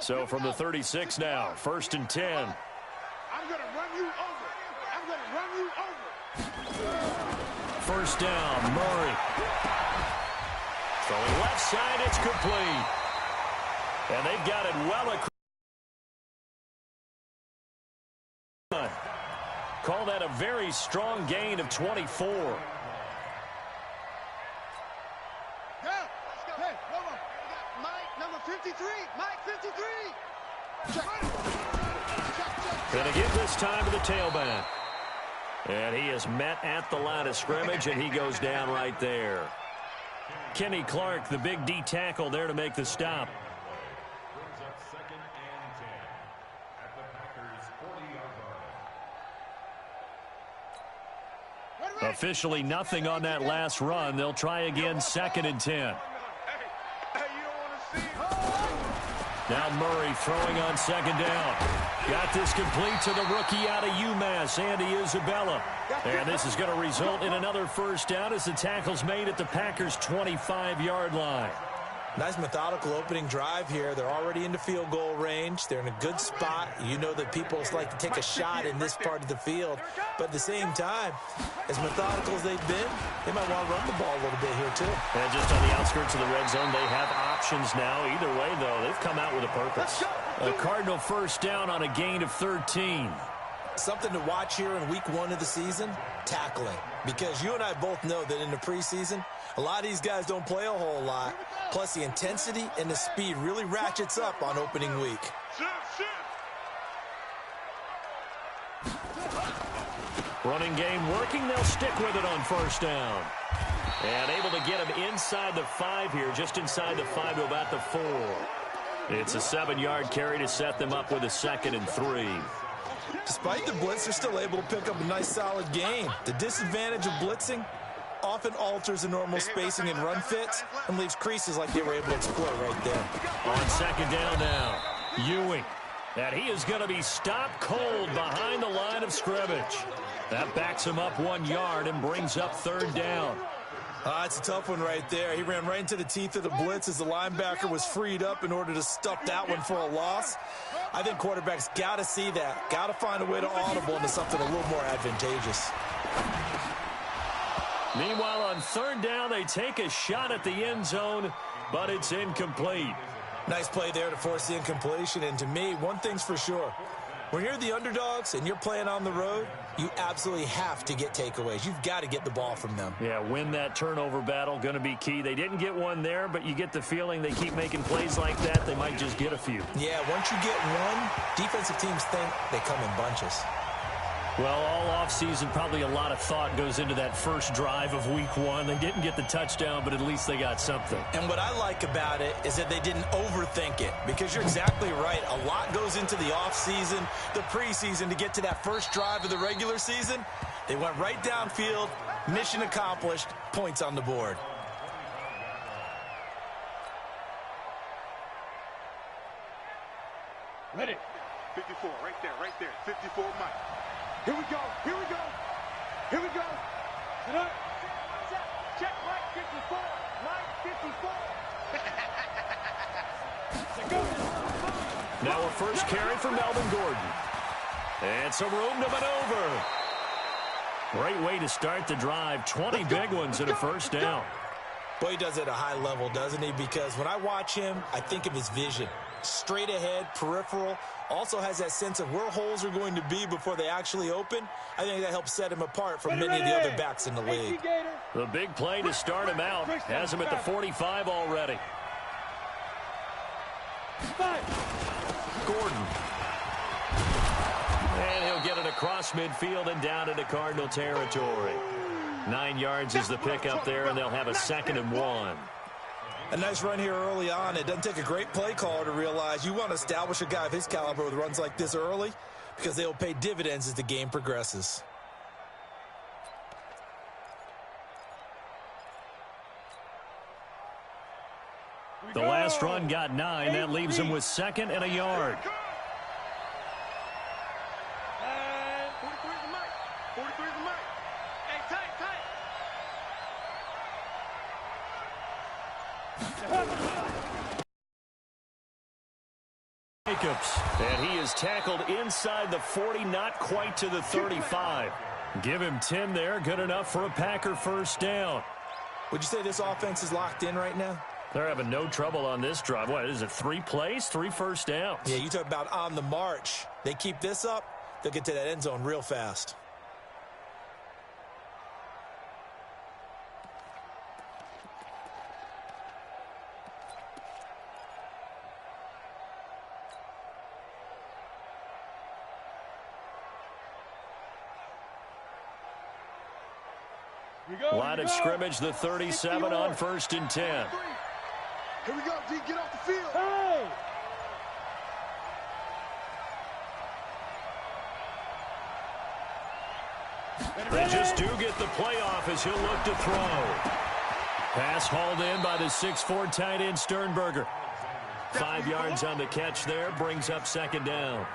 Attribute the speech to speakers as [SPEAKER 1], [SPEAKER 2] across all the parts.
[SPEAKER 1] So from the 36 now, 1st and 10.
[SPEAKER 2] I'm going to run you over. I'm going to run you over.
[SPEAKER 1] First down, Murray. Throwing left side, it's complete. And they've got it well across. Call that a very strong gain of 24.
[SPEAKER 2] Hey, Mike, number 53. Mike, 53.
[SPEAKER 1] Gonna give this time to the tailback. And he is met at the line of scrimmage, and he goes down right there. Kenny Clark, the big D tackle there to make the stop.
[SPEAKER 3] Brings up 2nd and 10 at the Packers' 40-yard line.
[SPEAKER 1] Officially nothing on that last run. They'll try again, 2nd and 10. Now Murray throwing on 2nd down. Got this complete to the rookie out of UMass, Andy Isabella. And this is going to result in another first down as the tackle's made at the Packers' 25-yard line.
[SPEAKER 4] Nice methodical opening drive here. They're already into field goal range. They're in a good spot. You know that people like to take a shot in this part of the field. But at the same time, as methodical as they've been, they might want to run the ball a little bit here too.
[SPEAKER 1] And just on the outskirts of the red zone, they have options now. Either way, though, they've come out with a purpose. A Cardinal first down on a gain of 13.
[SPEAKER 4] Something to watch here in week 1 of the season, tackling. Because you and I both know that in the preseason, a lot of these guys don't play a whole lot. Plus, the intensity and the speed really ratchets up on opening week.
[SPEAKER 1] Running game working. They'll stick with it on first down. And able to get him inside the 5 here, just inside the 5 to about the 4. It's a 7-yard carry to set them up with a 2nd and 3.
[SPEAKER 4] Despite the blitz, they're still able to pick up a nice solid gain. The disadvantage of blitzing often alters the normal spacing and run fits and leaves creases like they were able to exploit right there.
[SPEAKER 1] On 2nd down now, Ewing. And he is going to be stopped cold behind the line of scrimmage. That backs him up 1 yard and brings up 3rd down.
[SPEAKER 4] It's a tough one right there. He ran right into the teeth of the blitz as the linebacker was freed up in order to stuff that one for a loss. I think quarterbacks got to see that. Got to find a way to audible into something a little more advantageous.
[SPEAKER 1] Meanwhile, on 3rd down, they take a shot at the end zone, but it's incomplete.
[SPEAKER 4] Nice play there to force the incompletion. And to me, one thing's for sure. When you're the underdogs and you're playing on the road, you absolutely have to get takeaways. You've got to get the ball from them.
[SPEAKER 1] Yeah, win that turnover battle, going to be key. They didn't get one there, but you get the feeling they keep making plays like that, they might just get a few.
[SPEAKER 4] Yeah, once you get one, defensive teams think they come in bunches.
[SPEAKER 1] Well, all offseason, probably a lot of thought goes into that first drive of week 1. They didn't get the touchdown, but at least they got something.
[SPEAKER 4] And what I like about it is that they didn't overthink it, because you're exactly right. A lot goes into the offseason, the preseason to get to that first drive of the regular season. They went right downfield, mission accomplished, points on the board.
[SPEAKER 2] Ready. 54, right there, 54, Mike. Here we go, here we go, here we go. Tonight. Check Mike 54, Mike 54.
[SPEAKER 1] Now a first carry for Melvin Gordon. And some room to maneuver. Great way to start the drive. 20 big ones and a first down.
[SPEAKER 4] Boy, he does it at a high level, doesn't he? Because when I watch him, I think of his vision. Straight ahead, peripheral, also has that sense of where holes are going to be before they actually open. I think that helps set him apart from many of the other backs in the league.
[SPEAKER 1] The big play to start him out has him at the 45 already. Gordon. And he'll get it across midfield and down into Cardinal territory. 9 yards is the pickup there, and they'll have a 2nd and 1.
[SPEAKER 4] A nice run here early on. It doesn't take a great play caller to realize you want to establish a guy of his caliber with runs like this early, because they will pay dividends as the game progresses.
[SPEAKER 1] The last run got 9. That leaves him with 2nd and a yard. Jacobs. And he is tackled inside the 40, not quite to the 35. Give him 10 there. Good enough for a Packer first down.
[SPEAKER 4] Would you say this offense is locked in right now?
[SPEAKER 1] They're having no trouble on this drive. What is it, 3 plays, 3 first downs?
[SPEAKER 4] Yeah, you talk about on the march. They keep this up, they'll get to that end zone real fast.
[SPEAKER 1] Line of scrimmage, the 37 on 1st and 10.
[SPEAKER 2] Here we go, D. Get off the field.
[SPEAKER 5] Hey!
[SPEAKER 1] They just do get the playoff as he'll look to throw. Pass hauled in by the 6'4" tight end Sternberger. 5 yards on the catch there, brings up 2nd down.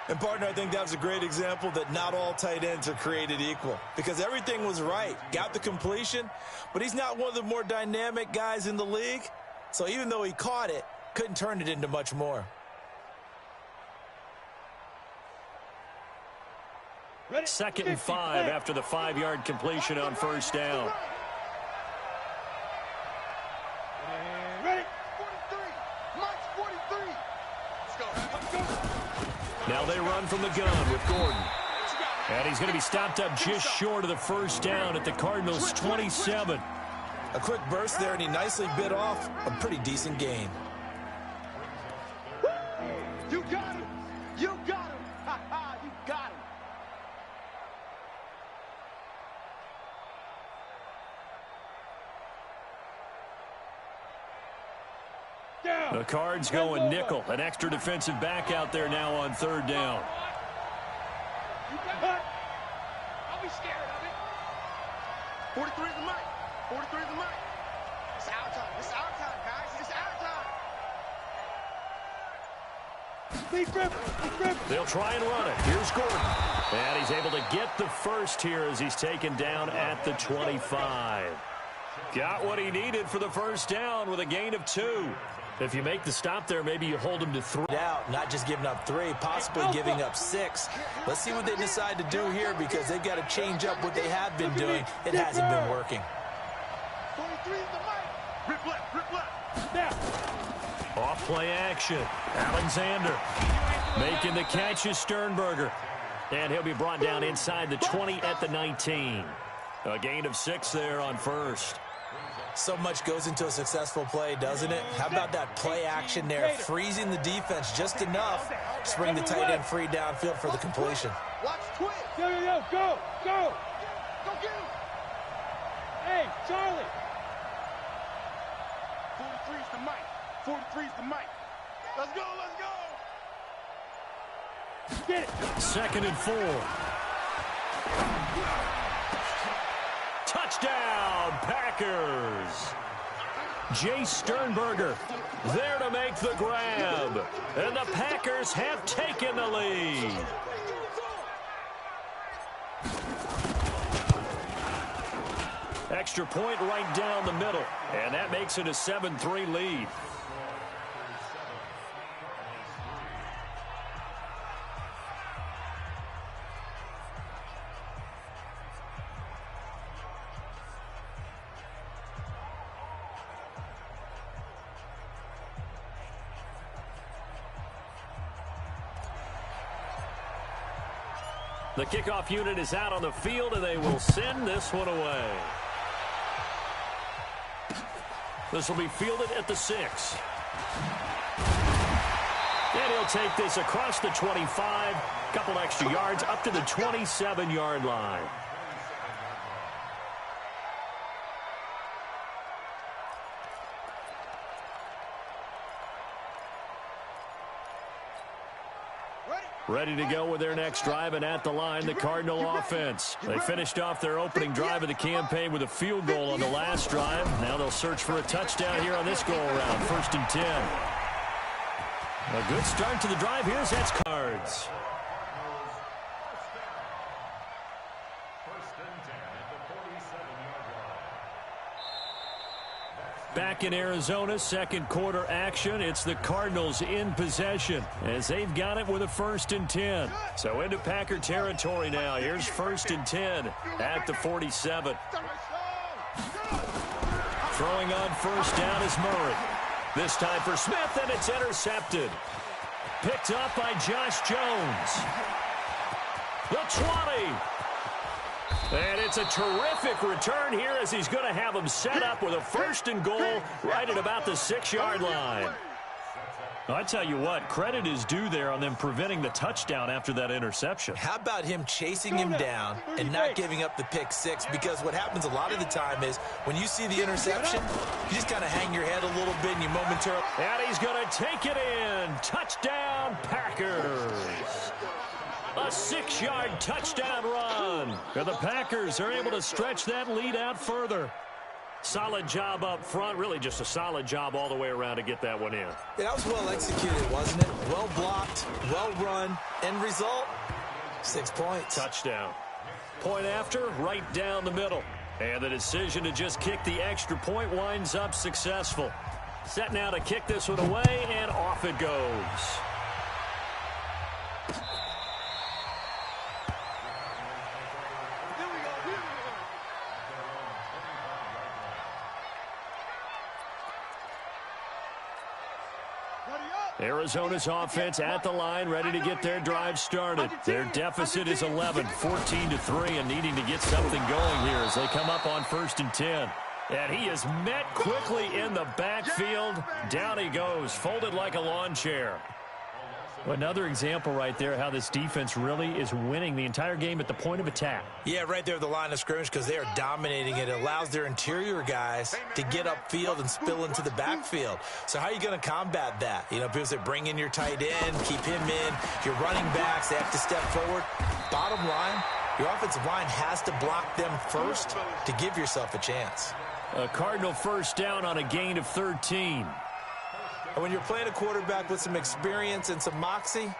[SPEAKER 4] And, partner, I think that was a great example that not all tight ends are created equal because everything was right. Got the completion, but he's not one of the more dynamic guys in the league. So even though he caught it, couldn't turn it into much more.
[SPEAKER 5] Ready?
[SPEAKER 1] 2nd and 5 after the 5-yard completion on 1st down.
[SPEAKER 5] Ready?
[SPEAKER 2] 43. Mike's 43. Let's go. Let's go.
[SPEAKER 1] Now they run from the gun with Gordon. And he's going to be stopped up just short of the first down at the Cardinals' 27.
[SPEAKER 4] A quick burst there, and he nicely bit off a pretty decent gain.
[SPEAKER 2] You got him. You got him. Ha ha, you got him.
[SPEAKER 5] Down.
[SPEAKER 1] The Cards going nickel. An extra defensive back out there now on 3rd down.
[SPEAKER 5] You got it. I'll be scared of it.
[SPEAKER 2] 43 is the mic. 43 is the mic. It's our time. It's our time, guys. It's our time.
[SPEAKER 5] Deep grip. Deep grip.
[SPEAKER 1] They'll try and run it. Here's Gordon. And he's able to get the first here as he's taken down at the 25. Got what he needed for the first down with a gain of 2. If you make the stop there, maybe you hold him to 3.
[SPEAKER 4] Out, not just giving up 3, possibly giving up 6. Let's see what they decide to do here because they've got to change up what they have been doing. It hasn't been working.
[SPEAKER 2] 43 is the mic. Rip left. Rip left.
[SPEAKER 5] Now.
[SPEAKER 1] Off play action. Alexander making the catch is Sternberger. And he'll be brought down inside the 20 at the 19. A gain of 6 there on 1st.
[SPEAKER 4] So much goes into a successful play, doesn't it? How about that play action there, freezing the defense just enough to bring the tight end free downfield for the completion.
[SPEAKER 2] Watch twist.
[SPEAKER 5] Yo, yo, yo. Go. Go.
[SPEAKER 2] Go get him.
[SPEAKER 5] Hey, Charlie.
[SPEAKER 2] 43 is the mic. 43 is the mic. Let's go. Let's go.
[SPEAKER 5] Get it.
[SPEAKER 1] 2nd and 4. Touchdown, Packers. Jay Sternberger there to make the grab. And the Packers have taken the lead. Extra point right down the middle. And that makes it a 7-3 lead. The kickoff unit is out on the field, and they will send this one away. This will be fielded at the 6. And he'll take this across the 25, couple extra yards up to the 27-yard line. Ready to go with their next drive, and at the line, the Cardinal offense. They finished off their opening drive of the campaign with a field goal on the last drive. Now they'll search for a touchdown here on this go-around, 1st and 10. A good start to the drive. Here's that's Cards. Back in Arizona, second quarter action. It's the Cardinals in possession as they've got it with a 1st and 10. So into Packer territory now. Here's 1st and 10 at the 47. Throwing on 1st down is Murray. This time for Smith, and it's intercepted. Picked up by Josh Jones. The 20. And it's a terrific return here as he's going to have him set up with a 1st and goal right at about the 6-yard line. I tell you what, credit is due there on them preventing the touchdown after that interception.
[SPEAKER 4] How about him chasing him down and not giving up the pick six? Because what happens a lot of the time is when you see the interception, you just kind of hang your head a little bit and you momentarily...
[SPEAKER 1] And he's going to take it in. Touchdown, Packers. A 6-yard touchdown run. And the Packers are able to stretch that lead out further. Solid job up front. Really just a solid job all the way around to get that one in.
[SPEAKER 4] Yeah, that was well executed, wasn't it? Well blocked, well run. End result, 6 points.
[SPEAKER 1] Touchdown. Point after, right down the middle. And the decision to just kick the extra point winds up successful. Set now to kick this one away, and off it goes. Arizona's offense at the line, ready to get their drive started. Their deficit is 11, 14-3, and needing to get something going here as they come up on 1st and 10. And he is met quickly in the backfield. Down he goes, folded like a lawn chair. Another example right there how this defense really is winning the entire game at the point of attack.
[SPEAKER 4] Yeah, right there at the line of scrimmage because they are dominating it. It allows their interior guys to get upfield and spill into the backfield. So how are you going to combat that? You know, people say bring in your tight end, keep him in. Your running backs, they have to step forward. Bottom line, your offensive line has to block them first to give yourself a chance.
[SPEAKER 1] A Cardinal 1st down on a gain of 13.
[SPEAKER 4] And when you're playing a quarterback with some experience and some moxie,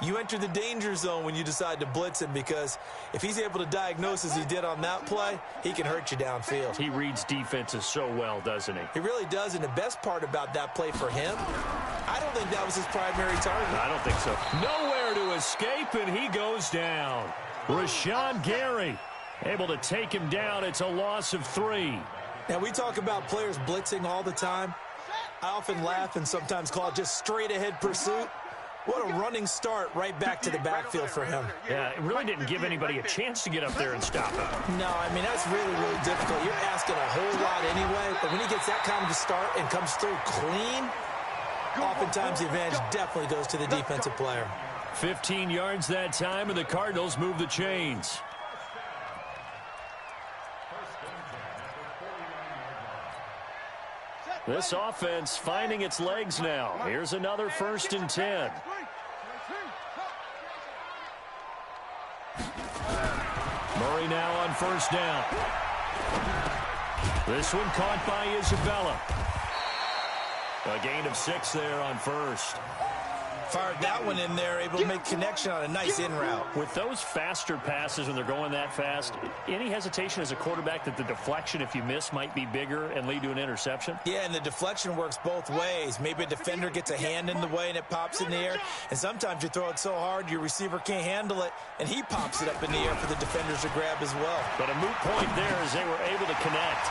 [SPEAKER 4] you enter the danger zone when you decide to blitz him because if he's able to diagnose as he did on that play, he can hurt you downfield.
[SPEAKER 1] He reads defenses so well, doesn't he?
[SPEAKER 4] He really does, and the best part about that play for him, I don't think that was his primary target.
[SPEAKER 1] I don't think so. Nowhere to escape, and he goes down. Rashawn Gary able to take him down. It's a loss of 3.
[SPEAKER 4] Now, we talk about players blitzing all the time. I often laugh and sometimes call it just straight-ahead pursuit. What a running start right back to the backfield for him.
[SPEAKER 1] Yeah, it really didn't give anybody a chance to get up there and stop him.
[SPEAKER 4] No, I mean, that's really, really difficult. You're asking a whole lot anyway, but when he gets that kind of a start and comes through clean, oftentimes the advantage definitely goes to the defensive player.
[SPEAKER 1] 15 yards that time, and the Cardinals move the chains. This offense finding its legs now. Here's another 1st and 10. Murray now on 1st down. This one caught by Isabella. A gain of 6 there on 1st.
[SPEAKER 4] Fired that one in there, able to make connection on a nice in route.
[SPEAKER 1] With those faster passes when they're going that fast, any hesitation as a quarterback that the deflection, if you miss, might be bigger and lead to an interception?
[SPEAKER 4] Yeah, and the deflection works both ways. Maybe a defender gets a hand in the way and it pops in the air, and sometimes you throw it so hard your receiver can't handle it, and he pops it up in the air for the defenders to grab as well.
[SPEAKER 1] But a moot point there as they were able to connect.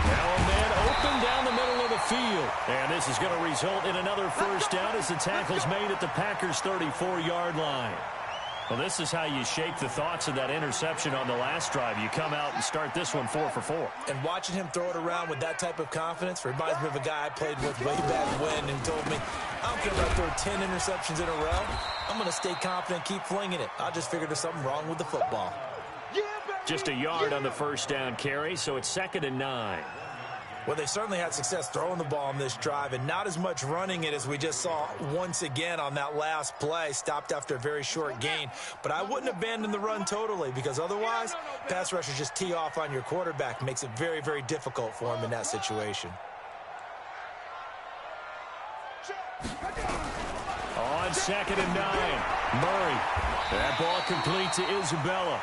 [SPEAKER 1] Now a man open down the middle of the field. And this is going to result in another 1st down as the tackle's made at the Packers' 34-yard line. Well, this is how you shape the thoughts of that interception on the last drive. You come out and start this one 4 for 4.
[SPEAKER 4] And watching him throw it around with that type of confidence reminds me of a guy I played with way back when and told me, I don't care if I throw 10 interceptions in a row. I'm going to stay confident, keep flinging it. I just figured there's something wrong with the football.
[SPEAKER 1] Just a yard on the 1st down carry, so it's 2nd and 9.
[SPEAKER 4] Well, they certainly had success throwing the ball on this drive and not as much running it as we just saw once again on that last play, stopped after a very short gain. But I wouldn't abandon the run totally because otherwise, pass rushers just tee off on your quarterback. Makes it very, very difficult for him in that situation.
[SPEAKER 1] On 2nd and 9, Murray. That ball complete to Isabella.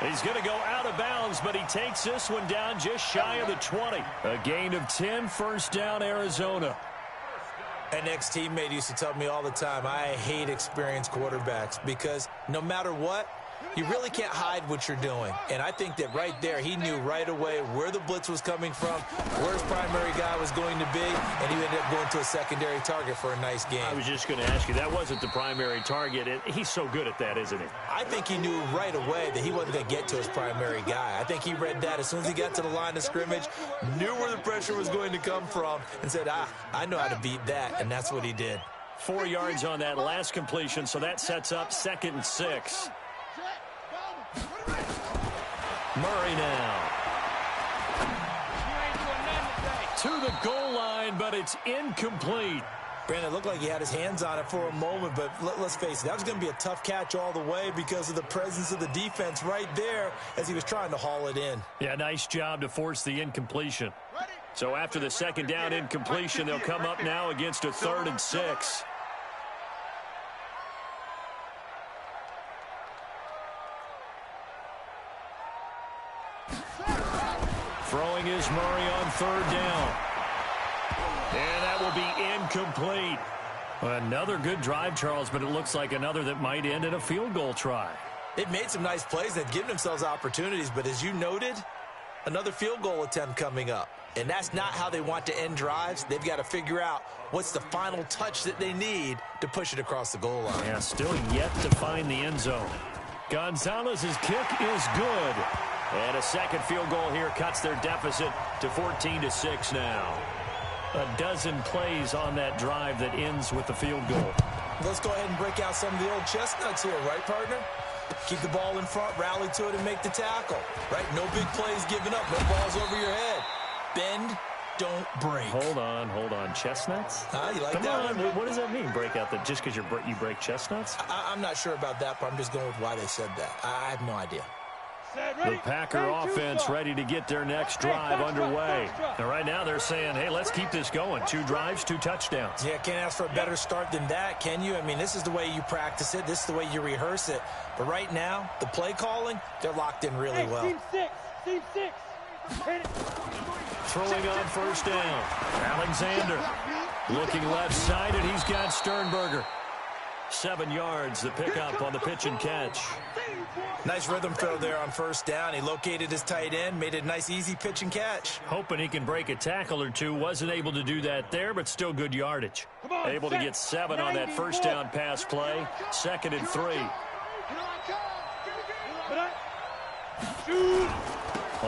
[SPEAKER 1] He's going to go out of bounds, but he takes this one down just shy of the 20. A gain of 10, first down, Arizona.
[SPEAKER 4] An ex-teammate used to tell me all the time, I hate experienced quarterbacks because no matter what, you really can't hide what you're doing. And I think that right there, he knew right away where the blitz was coming from, where his primary guy was going to be, and he ended up going to a secondary target for a nice game.
[SPEAKER 1] I was just going to ask you, that wasn't the primary target. He's so good at that, isn't he?
[SPEAKER 4] I think he knew right away that he wasn't going to get to his primary guy. I think he read that as soon as he got to the line of scrimmage, knew where the pressure was going to come from, and said, I know how to beat that, and that's what he did.
[SPEAKER 1] 4 yards on that last completion, so that sets up 2nd and 6. Murray now. To the goal line, but it's incomplete.
[SPEAKER 4] Brandon, it looked like he had his hands on it for a moment, but let's face it, that was going to be a tough catch all the way because of the presence of the defense right there as he was trying to haul it in.
[SPEAKER 1] Yeah, nice job to force the incompletion. So after the 2nd down incompletion, they'll come up now against a 3rd and 6. Throwing is Murray on 3rd down. And that will be incomplete. Another good drive, Charles, but it looks like another that might end in a field goal try.
[SPEAKER 4] They've made some nice plays. They've given themselves opportunities, but as you noted, another field goal attempt coming up. And that's not how they want to end drives. They've got to figure out what's the final touch that they need to push it across the goal line.
[SPEAKER 1] Yeah, still yet to find the end zone. Gonzalez's kick is good. And a second field goal here cuts their deficit to 14-6 now. A dozen plays on that drive that ends with the field goal.
[SPEAKER 4] Let's go ahead and break out some of the old chestnuts here, right, partner? Keep the ball in front, rally to it, and make the tackle, right? No big plays given up, no balls over your head. Bend, don't break.
[SPEAKER 1] Hold on. Chestnuts?
[SPEAKER 4] You like
[SPEAKER 1] Come
[SPEAKER 4] that
[SPEAKER 1] on,
[SPEAKER 4] one?
[SPEAKER 1] what does that mean, break out? That just because you break chestnuts?
[SPEAKER 4] I'm not sure about that, but I'm just going with why they said that. I have no idea.
[SPEAKER 1] The Packer offense ready to get their next drive underway. And right now they're saying, hey, let's keep this going. 2 drives, 2 touchdowns.
[SPEAKER 4] Yeah, can't ask for a better start than that, can you? I mean, this is the way you practice it. This is the way you rehearse it. But right now, the play calling, they're locked in really well.
[SPEAKER 5] Team 6. Team 6.
[SPEAKER 1] Throwing on 1st down. Alexander looking left side, and he's got Sternberger. 7 yards, the pickup on the pitch and catch.
[SPEAKER 4] Nice rhythm throw there on 1st down. He located his tight end, made it a nice, easy pitch and catch.
[SPEAKER 1] Hoping he can break a tackle or two. Wasn't able to do that there, but still good yardage. Able to get 7 on that 1st down pass play. 2nd and 3.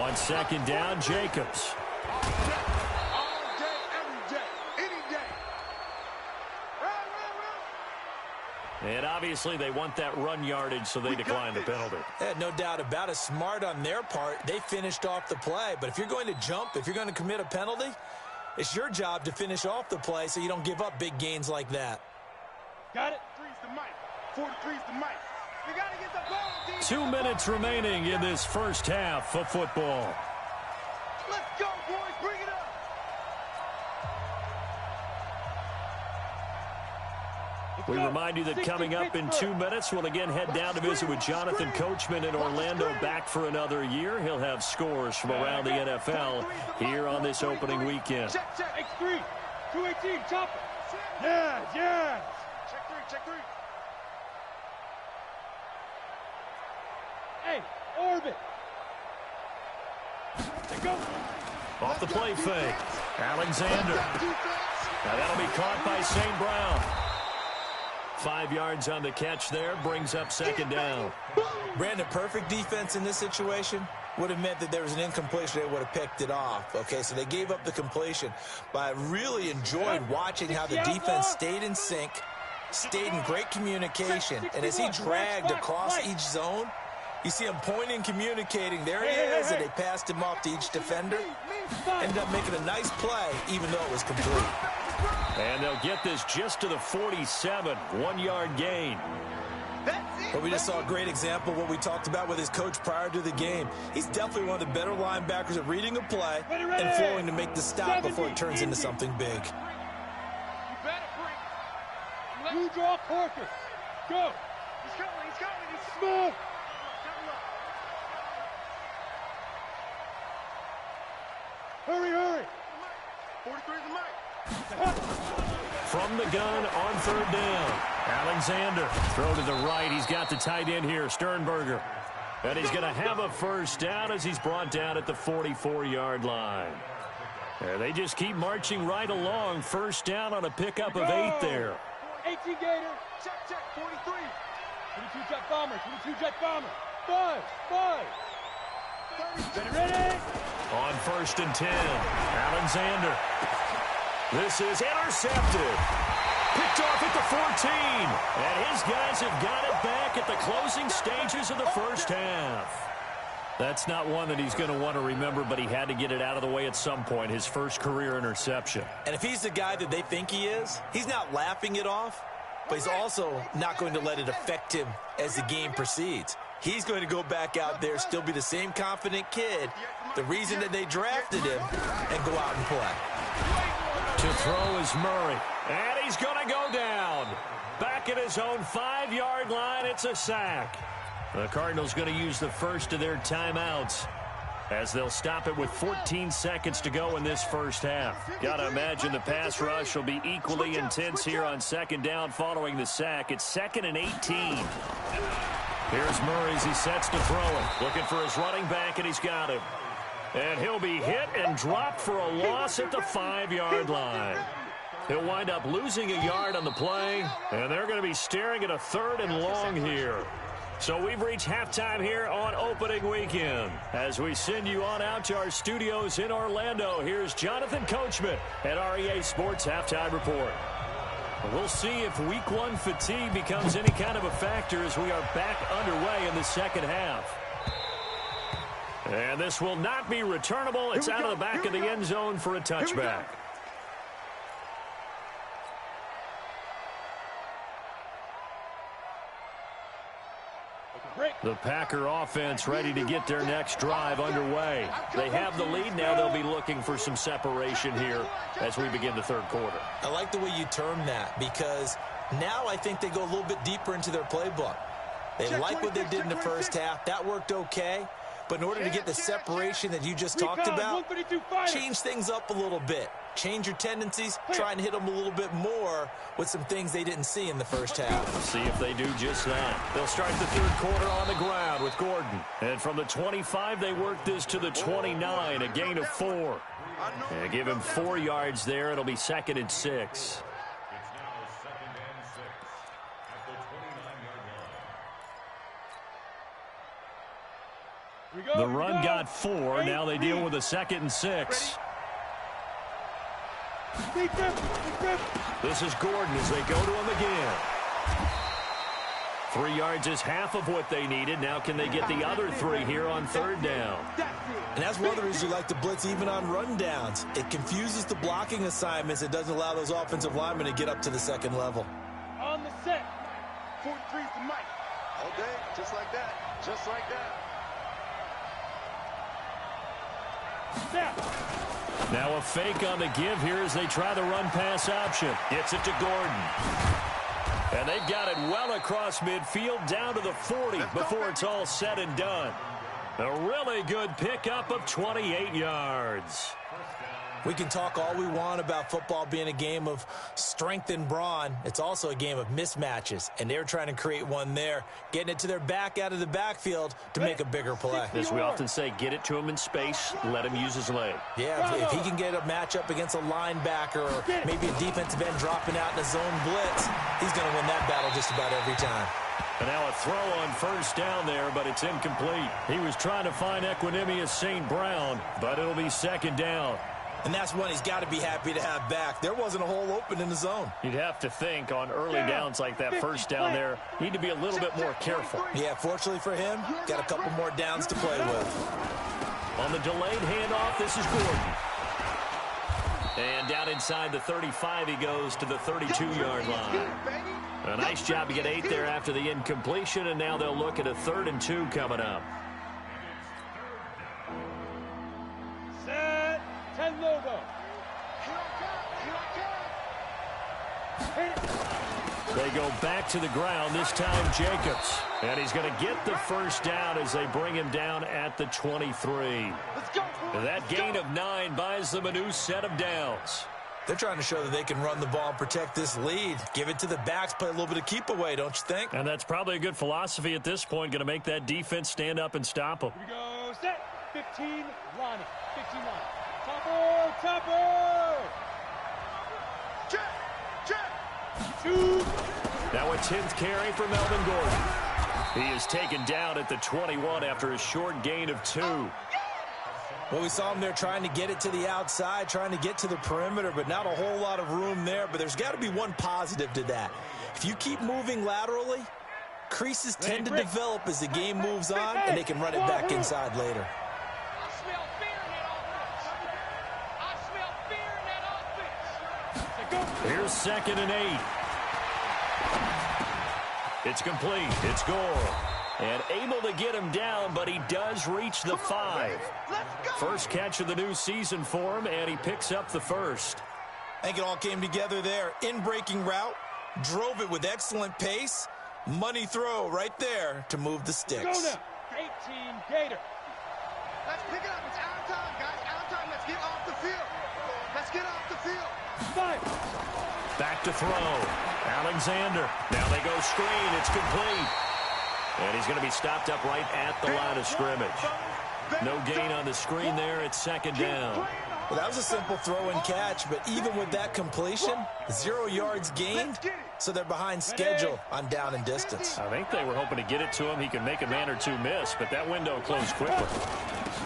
[SPEAKER 1] On 2nd down, Jacobs. And obviously they want that run yardage, so they decline the penalty.
[SPEAKER 4] Yeah, no doubt about it. Smart on their part. They finished off the play. But if you're going to jump, if you're going to commit a penalty, it's your job to finish off the play so you don't give up big gains like that.
[SPEAKER 5] Got it?
[SPEAKER 2] 3's the mic. 43's the mic.
[SPEAKER 5] You got to get the ball.
[SPEAKER 1] 2 minutes remaining in this first half of football.
[SPEAKER 5] Let's go, boys. Bring it up.
[SPEAKER 1] We remind you that coming up in 2 minutes, we'll again head down to visit with Jonathan Coachman in Orlando, back for another year. He'll have scores from around the NFL here on this opening weekend.
[SPEAKER 5] Check. X3. 218. Chop it. Yeah. Check 3. Hey, orbit. There go.
[SPEAKER 1] Off the play fake. Alexander. Now that'll be caught by St. Brown. 5 yards on the catch there, brings up 2nd down.
[SPEAKER 4] Brandon, perfect defense in this situation would have meant that there was an incompletion. They would have picked it off. Okay, so they gave up the completion. But I really enjoyed watching how the defense stayed in sync, stayed in great communication. And as he dragged across each zone, you see him pointing, communicating. There he is, and they passed him off to each defender. Ended up making a nice play, even though it was complete.
[SPEAKER 1] And they'll get this just to the 47, 1-yard gain.
[SPEAKER 4] But we just saw a great example of what we talked about with his coach prior to the game. He's definitely one of the better linebackers at reading a play and flowing to make the stop before it turns into something big.
[SPEAKER 5] You better bring. You draw Corker. Go. He's coming. Smooth. Hurry, hurry.
[SPEAKER 2] 43 is the mic.
[SPEAKER 1] From the gun on third down. Alexander, throw to the right. He's got the tight end here, Sternberger. And he's going to have a first down as he's brought down at the 44-yard line. And they just keep marching right along. First down on a pickup of 8 there.
[SPEAKER 5] 18 Gator. Check, 43. 22 jet bomber, 22 jet bomber. 5. Ready?
[SPEAKER 1] On first and 10, Alexander. This is intercepted. Picked off at the 14. And his guys have got it back at the closing stages of the first half. That's not one that he's going to want to remember, but he had to get it out of the way at some point, his first career interception.
[SPEAKER 4] And if he's the guy that they think he is, he's not laughing it off, but he's also not going to let it affect him as the game proceeds. He's going to go back out there, still be the same confident kid, the reason that they drafted him, and go out and play.
[SPEAKER 1] To throw is Murray, and he's going to go down. Back at his own 5-yard line, it's a sack. The Cardinals going to use the first of their timeouts as they'll stop it with 14 seconds to go in this first half. Got to imagine the pass rush will be equally intense here on second down following the sack. It's 2nd and 18. Here's Murray as he sets to throw it. Looking for his running back, and he's got him. And he'll be hit and dropped for a loss at the 5-yard line. He'll wind up losing a yard on the play, and they're going to be staring at a 3rd and long here. So we've reached halftime here on opening weekend. As we send you on out to our studios in Orlando, here's Jonathan Coachman at REA Sports Halftime Report. We'll see if week 1 fatigue becomes any kind of a factor as we are back underway in the second half. And this will not be returnable. It's out of the back of the end zone for a touchback. The Packer offense ready to get their next drive underway. They have the lead now. They'll be looking for some separation here as we begin the third quarter.
[SPEAKER 4] I like the way you term that because now I think they go a little bit deeper into their playbook. They like what they did in the first half. That worked okay. But in order to get the separation that you just talked about, change things up a little bit. Change your tendencies, try and hit them a little bit more with some things they didn't see in the first half.
[SPEAKER 1] We'll see if they do just that. They'll start the third quarter on the ground with Gordon. And from the 25, they work this to the 29, a gain of 4. And give him 4 yards there. It'll be 2nd and 6. The run got 4. Now they deal with a 2nd and 6. This is Gordon as they go to him again. 3 yards is half of what they needed. Now can they get the other 3 here on third down?
[SPEAKER 4] And that's one of the reasons you like to blitz even on rundowns. It confuses the blocking assignments. It doesn't allow those offensive linemen to get up to the second level.
[SPEAKER 5] On the set.
[SPEAKER 2] 43 is the mic. All day, just like that. Just like that.
[SPEAKER 1] Now a fake on the give here as they try the run-pass option. Gets it to Gordon. And they've got it well across midfield down to the 40 before it's all said and done. A really good pickup of 28 yards.
[SPEAKER 4] We can talk all we want about football being a game of strength and brawn. It's also a game of mismatches, and they're trying to create one there, getting it to their back out of the backfield to make a bigger play.
[SPEAKER 1] As we often say, get it to him in space, let him use his leg.
[SPEAKER 4] Yeah, if he can get a matchup against a linebacker or maybe a defensive end dropping out in a zone blitz, he's going to win that battle just about every time.
[SPEAKER 1] And now a throw on first down there, but it's incomplete. He was trying to find Equinemius St. Brown, but it'll be 2nd down.
[SPEAKER 4] And that's one he's got to be happy to have back. There wasn't a hole open in the zone.
[SPEAKER 1] You'd have to think on early downs like that first down there, need to be a little bit more careful.
[SPEAKER 4] Yeah, fortunately for him, got a couple more downs to play with.
[SPEAKER 1] On the delayed handoff, this is Gordon. And down inside the 35, he goes to the 32-yard line. A nice job to get 8 there after the incompletion, and now they'll look at a 3rd and 2 coming up.
[SPEAKER 5] Set. 10 logo.
[SPEAKER 1] They go back to the ground, this time Jacobs. And he's going to get the first down as they bring him down at the 23. That gain of 9 buys them a new set of downs.
[SPEAKER 4] They're trying to show that they can run the ball and protect this lead. Give it to the backs, play a little bit of keep away, don't you think?
[SPEAKER 1] And that's probably a good philosophy at this point, going to make that defense stand up and stop them.
[SPEAKER 5] Here we go, set. 15, line it. 15 line. Topper, topper. Check. 2.
[SPEAKER 1] Now a 10th carry for Melvin Gordon. He is taken down at the 21 after a short gain of 2.
[SPEAKER 4] Well, we saw him there trying to get it to the outside, trying to get to the perimeter, but not a whole lot of room there. But there's got to be one positive to that. If you keep moving laterally, creases tend to develop as the game moves on, and they can run it back inside later.
[SPEAKER 6] I smell fear in that offense. I smell fear in that offense.
[SPEAKER 1] Here's 2nd and 8. It's complete. It's Gore. And able to get him down, but he does reach the 5. First catch of the new season for him, and he picks up the first.
[SPEAKER 4] I think it all came together there. In-breaking route, drove it with excellent pace. Money throw right there to move the sticks.
[SPEAKER 5] Go now. 18, Gator.
[SPEAKER 2] Let's pick it up. It's our time, guys. Our time. Let's get off the field. Let's get off the field.
[SPEAKER 5] 5.
[SPEAKER 1] Back to throw. Alexander. Now they go screen. It's complete. And he's going to be stopped up right at the line of scrimmage. No gain on the screen there. It's 2nd down.
[SPEAKER 4] Well, that was a simple throw and catch, but even with that completion, 0 yards gained, so they're behind schedule on down and distance.
[SPEAKER 1] I think they were hoping to get it to him. He could make a man or two miss, but that window closed quickly.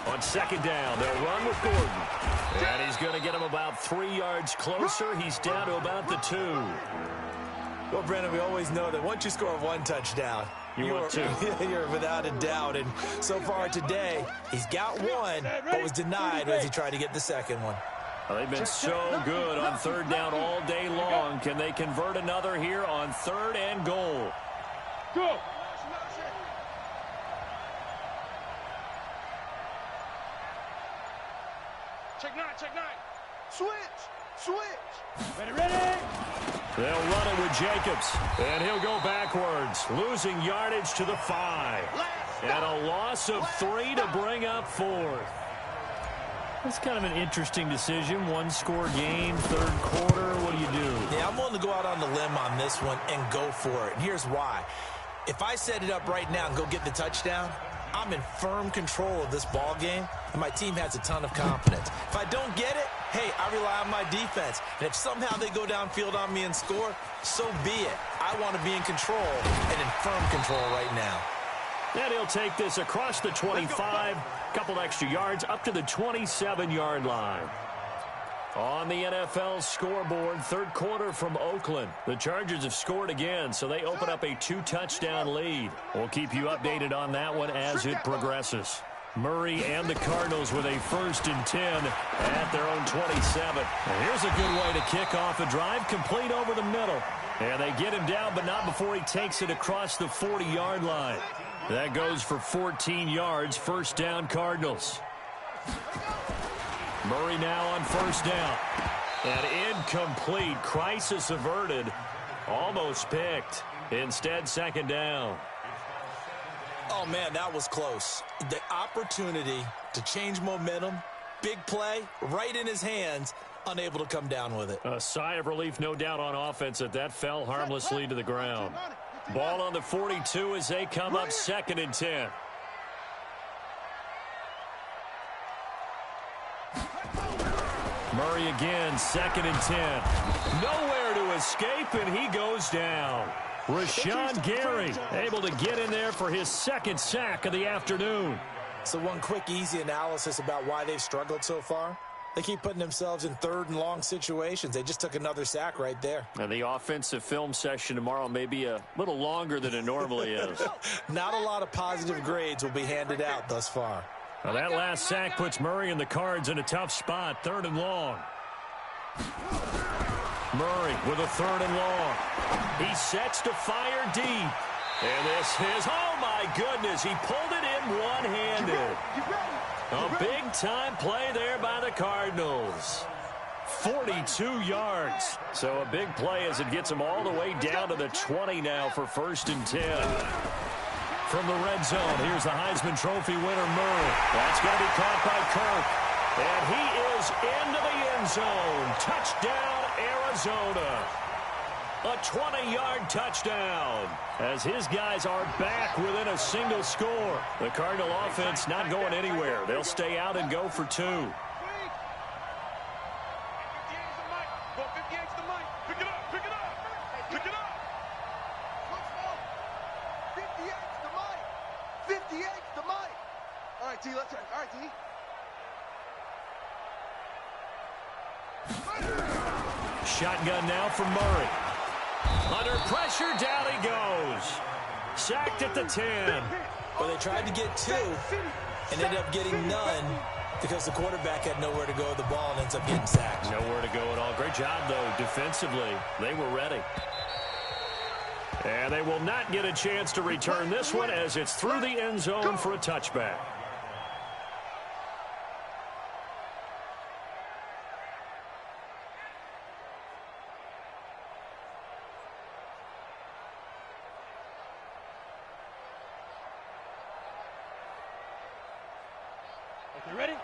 [SPEAKER 1] On 2nd down, they'll run with Gordon. And he's going to get him about 3 yards closer. He's down to about the 2.
[SPEAKER 4] Well, Brandon, we always know that once you score 1 touchdown,
[SPEAKER 1] want 2.
[SPEAKER 4] You're without a doubt. And so far today, he's got 1, but was denied as he tried to get the 2nd one.
[SPEAKER 1] Well, they've been so good on 3rd down all day long. Can they convert another here on 3rd and goal?
[SPEAKER 5] Go.
[SPEAKER 2] Check 9, check 9. Switch.
[SPEAKER 5] Ready.
[SPEAKER 1] They'll run it with Jacobs, and he'll go backwards, losing yardage to the 5. And a loss of 3 to bring up 4th. That's kind of an interesting decision. 1-score game, 3rd quarter. What do you do?
[SPEAKER 4] Yeah, I'm willing to go out on the limb on this one and go for it. And here's why. If I set it up right now and go get the touchdown, I'm in firm control of this ball game, and my team has a ton of confidence. If I don't get it, hey, I rely on my defense. And if somehow they go downfield on me and score, so be it. I want to be in control and in firm control right now.
[SPEAKER 1] And he'll take this across the 25, couple extra yards up to the 27-yard line. On the NFL scoreboard, 3rd quarter from Oakland. The Chargers have scored again, so they open up a 2-touchdown lead. We'll keep you updated on that one as it progresses. Murray and the Cardinals with a 1st and 10 at their own 27. And here's a good way to kick off a drive, complete over the middle. And they get him down, but not before he takes it across the 40-yard line. That goes for 14 yards, 1st down Cardinals. Murray now on 1st down. And incomplete. Crisis averted. Almost picked. Instead, 2nd down.
[SPEAKER 4] Oh, man, that was close. The opportunity to change momentum, big play, right in his hands, unable to come down with it.
[SPEAKER 1] A sigh of relief, no doubt, on offense that fell harmlessly to the ground. Ball on the 42 as they come up 2nd and 10. Murray again, 2nd and 10. Nowhere to escape, and he goes down. Rashawn Gary able to get in there for his 2nd sack of the afternoon.
[SPEAKER 4] So one quick, easy analysis about why they've struggled so far. They keep putting themselves in 3rd and long situations. They just took another sack right there.
[SPEAKER 1] And the offensive film session tomorrow may be a little longer than it normally is.
[SPEAKER 4] Not a lot of positive grades will be handed out thus far.
[SPEAKER 1] Now that last sack puts Murray and the Cards in a tough spot, 3rd and long. Murray with a 3rd and long. He sets to fire deep. And this is, oh my goodness, he pulled it in one-handed. A big-time play there by the Cardinals. 42 yards. So a big play as it gets them all the way down to the 20 now for 1st and 10. From the red zone, here's the Heisman Trophy winner, Murray. That's going to be caught by Kirk. And he is into the end zone. Touchdown, Arizona. A 20-yard touchdown as his guys are back within a single score. The Cardinal offense not going anywhere. They'll stay out and go for 2.
[SPEAKER 2] 58's the mic. Pick it up, pick it up, pick it up. 58's the mic. 58's the mic. All right, T, let's try. All right, T.
[SPEAKER 1] Shotgun now from Murray. Under pressure, down he goes. Sacked at the 10.
[SPEAKER 4] Well, they tried to get 2 and ended up getting none because the quarterback had nowhere to go with the ball and ends up getting sacked.
[SPEAKER 1] Nowhere to go at all. Great job, though, defensively. They were ready. And they will not get a chance to return this one as it's through the end zone for a touchback.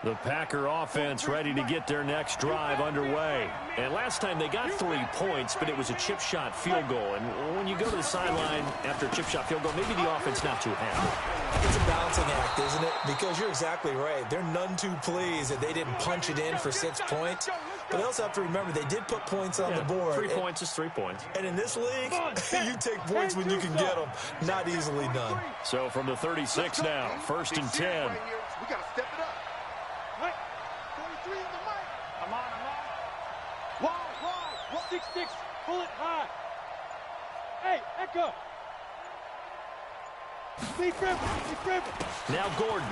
[SPEAKER 1] The Packer offense ready to get their next drive underway. And last time they got 3 points, but it was a chip shot field goal. And when you go to the sideline after a chip shot field goal, maybe the offense not too happy.
[SPEAKER 4] It's a balancing act, isn't it? Because you're exactly right. They're none too pleased that they didn't punch it in for 6 points. But they also have to remember they did put points on the board.
[SPEAKER 1] 3 points is 3 points.
[SPEAKER 4] And in this league, you take points when you can get them. Not easily done.
[SPEAKER 1] So from the 36 now, 1st and 10.
[SPEAKER 2] We got to step it up. 43 in the mic. I'm on. Wide.
[SPEAKER 5] 6-6. Pull it high. Hey, Echo. Be friendly.
[SPEAKER 1] Now Gordon.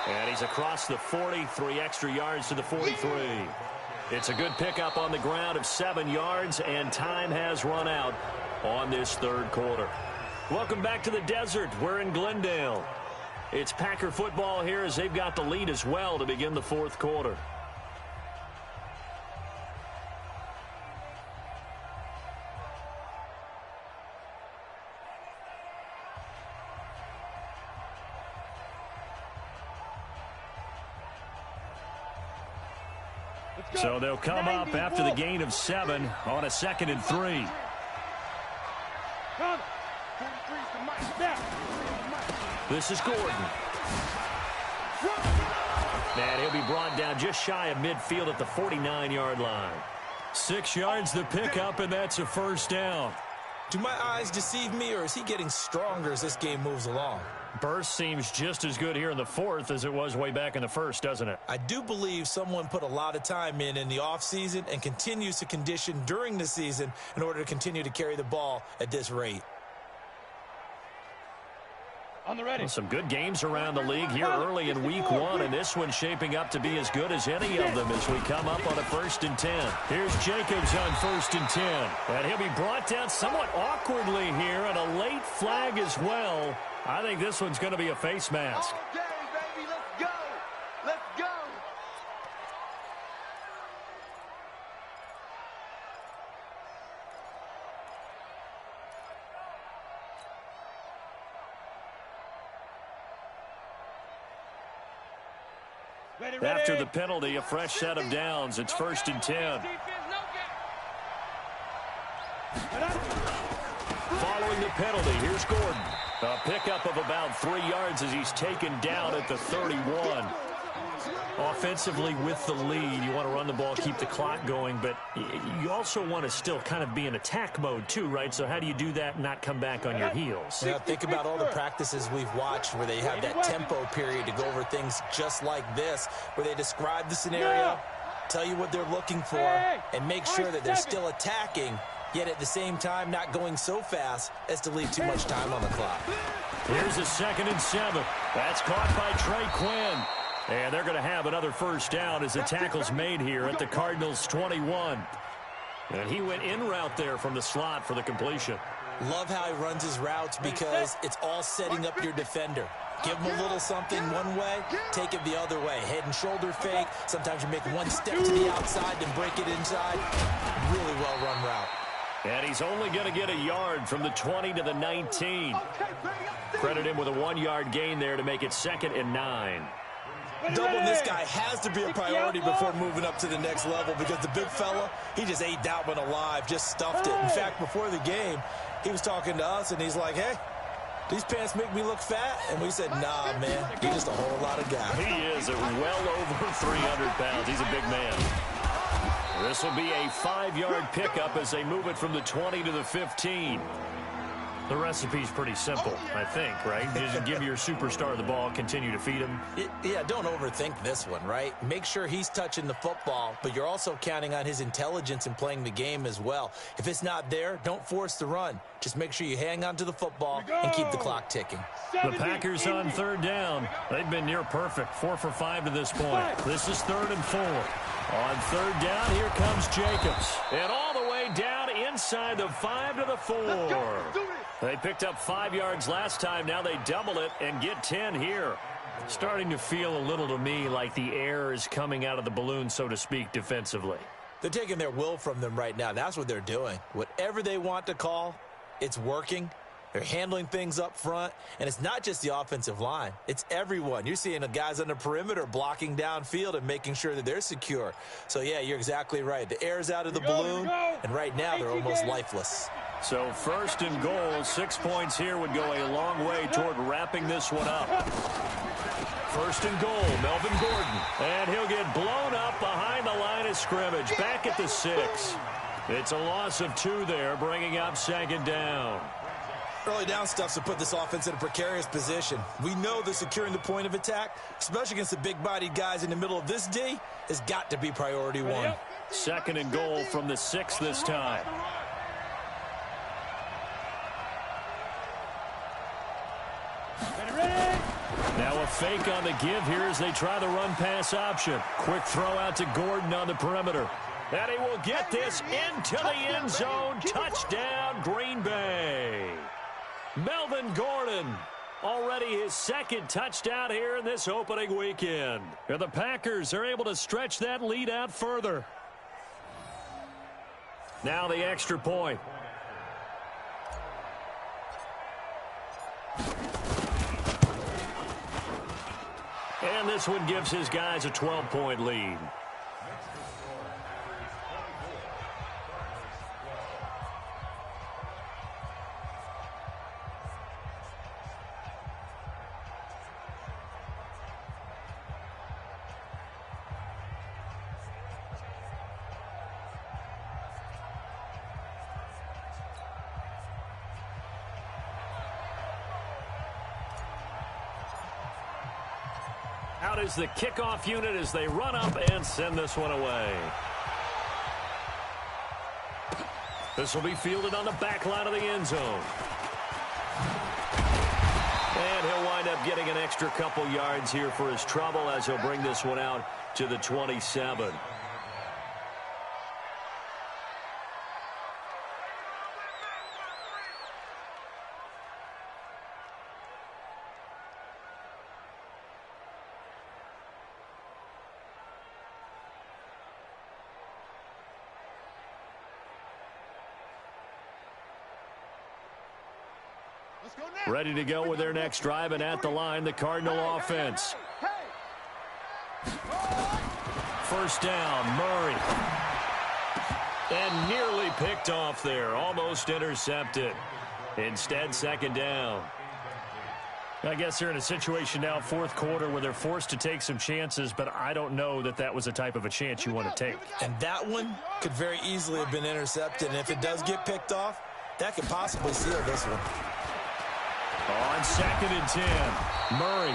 [SPEAKER 1] And he's across the 40, 3 extra yards to the 43. It's a good pickup on the ground of 7 yards, and time has run out on this 3rd quarter. Welcome back to the desert. We're in Glendale. It's Packer football here as they've got the lead as well to begin the 4th quarter. So they'll come up after the gain of 7 on a 2nd and 3. This is Gordon. And he'll be brought down just shy of midfield at the 49-yard line. 6 yards the pickup, and that's a 1st down.
[SPEAKER 4] Do my eyes deceive me, or is he getting stronger as this game moves along?
[SPEAKER 1] Burst seems just as good here in the 4th as it was way back in the 1st, doesn't it?
[SPEAKER 4] I do believe someone put a lot of time in the offseason and continues to condition during the season in order to continue to carry the ball at this rate.
[SPEAKER 5] On the ready.
[SPEAKER 1] Well, some good games around the league here early in week 1, and this one's shaping up to be as good as any of them as we come up on a 1st and 10. Here's Jacobs on 1st and 10. And he'll be brought down somewhat awkwardly here, and a late flag as well. I think this one's going to be a face mask.
[SPEAKER 2] All day, baby. Let's go. Let's go.
[SPEAKER 5] Ready.
[SPEAKER 1] After the penalty, a fresh set of downs. It's 1st and 10. Following the penalty, here's Gordon. A pickup of about 3 yards as he's taken down at the 31. Offensively with the lead, you want to run the ball, keep the clock going, but you also want to still kind of be in attack mode too, right? So how do you do that and not come back on your heels?
[SPEAKER 4] Yeah, think about all the practices we've watched where they have that tempo period to go over things just like this, where they describe the scenario, tell you what they're looking for, and make sure that they're still attacking, yet at the same time not going so fast as to leave too much time on the clock.
[SPEAKER 1] Here's a 2nd and 7. That's caught by Trey Quinn. And they're going to have another 1st down as the tackle's made here at the Cardinals' 21. And he went in route there from the slot for the completion.
[SPEAKER 4] Love how he runs his routes because it's all setting up your defender. Give them a little something one way, take it the other way. Head and shoulder fake. Sometimes you make one step to the outside, then break it inside. Really well-run route.
[SPEAKER 1] And he's only going to get a yard from the 20 to the 19. Credit him with a 1-yard gain there to make it 2nd and 9.
[SPEAKER 4] Doubling this guy has to be a priority before moving up to the next level because the big fella, he just ate that one alive, just stuffed it. In fact, before the game, he was talking to us, and he's like, hey, these pants make me look fat? And we said, nah, man, you're just a whole lot of guy.
[SPEAKER 1] He is well over 300 pounds. He's a big man. This will be a 5-yard pickup as they move it from the 20 to the 15. The recipe's pretty simple, I think, right? Just give your superstar the ball, continue to feed him.
[SPEAKER 4] Yeah, don't overthink this one, right? Make sure he's touching the football, but you're also counting on his intelligence in playing the game as well. If it's not there, don't force the run. Just make sure you hang on to the football and keep the clock ticking.
[SPEAKER 1] The Packers on 3rd down. They've been near perfect, 4 for 5 to this point. This is 3rd and 4. On 3rd down, here comes Jacobs. And all the way down inside the 5 to the 4. They picked up 5 yards last time. Now they double it and get 10 here. Starting to feel a little to me like the air is coming out of the balloon, so to speak, defensively.
[SPEAKER 4] They're taking their will from them right now. That's what they're doing. Whatever they want to call, it's working. They're handling things up front, and it's not just the offensive line. It's everyone. You're seeing the guys on the perimeter blocking downfield and making sure that they're secure. So, yeah, you're exactly right. The air's out of the balloon, and right now they're almost lifeless.
[SPEAKER 1] So 1st and goal, 6 points here would go a long way toward wrapping this one up. 1st and goal, Melvin Gordon. And he'll get blown up behind the line of scrimmage, back at the 6. It's a loss of 2 there, bringing up 2nd down.
[SPEAKER 4] Early down stuff's to put this offense in a precarious position. We know that securing the point of attack, especially against the big-bodied guys in the middle of this D, has got to be priority 1.
[SPEAKER 1] 2nd and goal from the 6 this time. Now a fake on the give here as they try the run-pass option. Quick throw out to Gordon on the perimeter. And he will get this into the end zone. Touchdown, Green Bay. Melvin Gordon, already his 2nd touchdown here in this opening weekend. And the Packers are able to stretch that lead out further. Now the extra point. And this one gives his guys a 12-point lead. Out is the kickoff unit as they run up and send this one away. This will be fielded on the back line of the end zone. And he'll wind up getting an extra couple yards here for his trouble as he'll bring this one out to the 27. Ready to go with their next drive, and at the line, the Cardinal offense. 1st down, Murray. And nearly picked off there, almost intercepted. Instead, 2nd down. I guess they're in a situation now, 4th quarter, where they're forced to take some chances, but I don't know that that was the type of a chance you want to take.
[SPEAKER 4] And that one could very easily have been intercepted, and if it does get picked off, that could possibly seal this one.
[SPEAKER 1] On 2nd and 10, Murray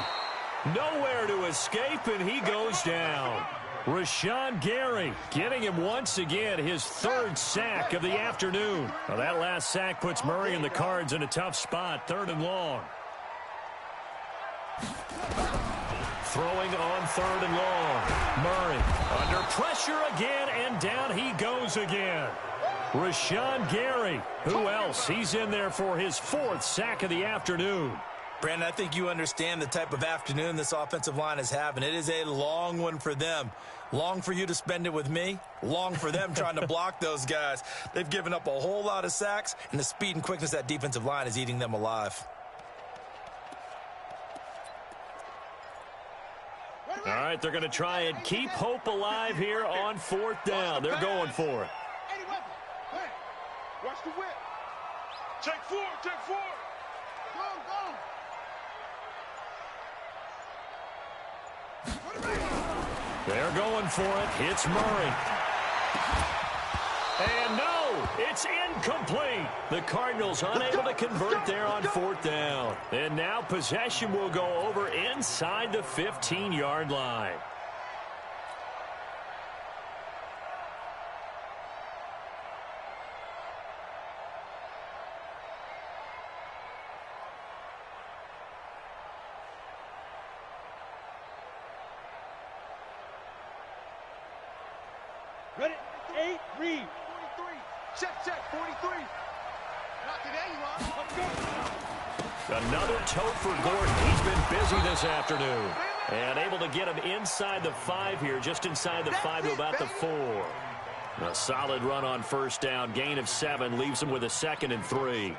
[SPEAKER 1] nowhere to escape, and he goes down. Rashawn Gary getting him once again his 3rd sack of the afternoon. Now that last sack puts Murray and the Cards in a tough spot, 3rd and long. Throwing on 3rd and long. Murray under pressure again, and down he goes again. Rashawn Gary, who else? He's in there for his 4th sack of the afternoon.
[SPEAKER 4] Brandon, I think you understand the type of afternoon this offensive line is having. It is a long one for them. Long for you to spend it with me. Long for them trying to block those guys. They've given up a whole lot of sacks, and the speed and quickness of that defensive line is eating them alive.
[SPEAKER 1] All right, they're going to try and keep hope alive here on 4th down. They're going for it.
[SPEAKER 2] Watch the whip. Check forward, check forward.
[SPEAKER 1] They're going for it. Hits Murray. And no, it's incomplete. The Cardinals unable to convert there on 4th down. And now possession will go over inside the 15-yard line.
[SPEAKER 5] Ready? 8, read.
[SPEAKER 2] 43. Check, 43. Knock it there, you are.
[SPEAKER 1] Another tote for Gordon. He's been busy this afternoon. And able to get him inside the 5 here, just inside the 5 to about the 4. A solid run on 1st down. Gain of 7 leaves him with a 2nd and 3.